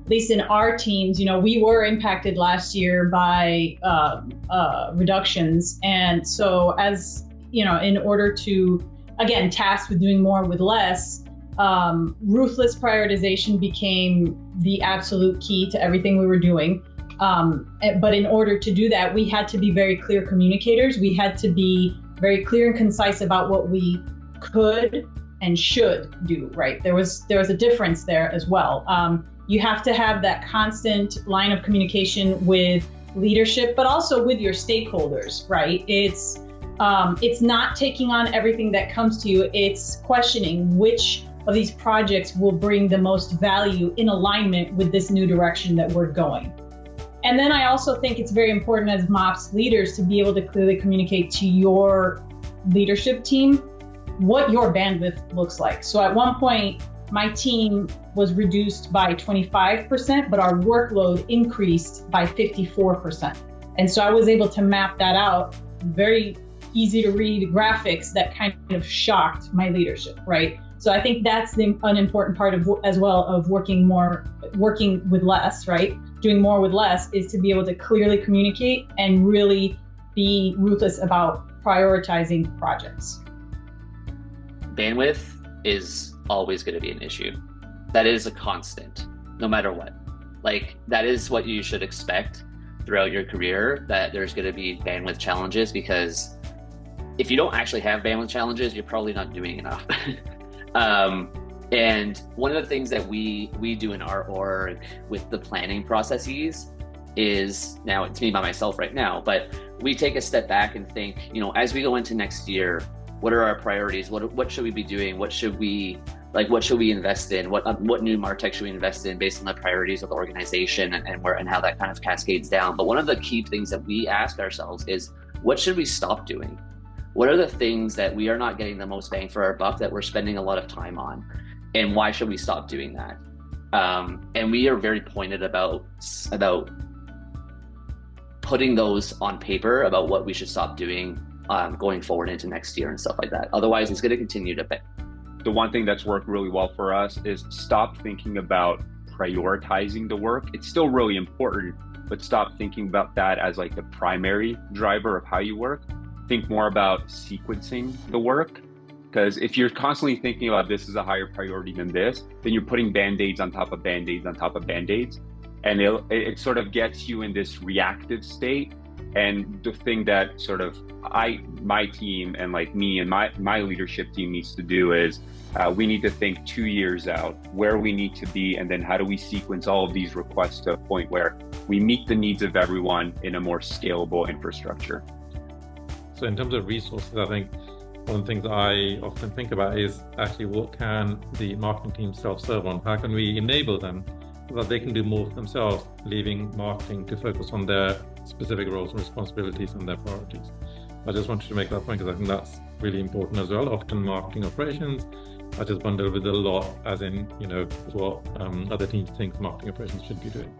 at least in our teams, we were impacted last year by reductions. And so in order to, again, tasked with doing more with less, ruthless prioritization became the absolute key to everything we were doing. But in order to do that, we had to be very clear communicators. We had to be very clear and concise about what we could and should do, right? There was a difference there as well. You have to have that constant line of communication with leadership, but also with your stakeholders, right? It's not taking on everything that comes to you. It's questioning which of these projects will bring the most value in alignment with this new direction that we're going. And then I also think it's very important as MOPS leaders to be able to clearly communicate to your leadership team what your bandwidth looks like. So at one point, my team was reduced by 25%, but our workload increased by 54%. And so I was able to map that out, very easy to read graphics that kind of shocked my leadership, right? So I think that's an important part of as well of working with less, right? Doing more with less is to be able to clearly communicate and really be ruthless about prioritizing projects. Bandwidth is always going to be an issue. That is a constant, no matter what. Like, that is what you should expect throughout your career, that there's going to be bandwidth challenges, because if you don't actually have bandwidth challenges, you're probably not doing enough. And one of the things that we do in our org with the planning processes is, now it's me by myself right now, but we take a step back and think, as we go into next year, what are our priorities? What should we be doing? What should we invest in? What new MarTech should we invest in based on the priorities of the organization and how that kind of cascades down? But one of the key things that we ask ourselves is, what should we stop doing? What are the things that we are not getting the most bang for our buck that we're spending a lot of time on? And why should we stop doing that? And we are very pointed about putting those on paper about what we should stop doing going forward into next year and stuff like that. Otherwise, it's going to continue to pay. The one thing that's worked really well for us is stop thinking about prioritizing the work. It's still really important, but stop thinking about that as like the primary driver of how you work. Think more about sequencing the work. Because if you're constantly thinking about this is a higher priority than this, then you're putting Band-Aids on top of Band-Aids on top of Band-Aids. And it sort of gets you in this reactive state. And the thing that sort of my team and like me and my leadership team needs to do is we need to think 2 years out where we need to be, and then how do we sequence all of these requests to a point where we meet the needs of everyone in a more scalable infrastructure. So in terms of resources, I think one of the things I often think about is actually what can the marketing team self-serve on? How can we enable them so that they can do more for themselves, leaving marketing to focus on their specific roles and responsibilities and their priorities? I just wanted to make that point because I think that's really important as well. Often marketing operations are just bundled with a lot, as in, what other teams think marketing operations should be doing.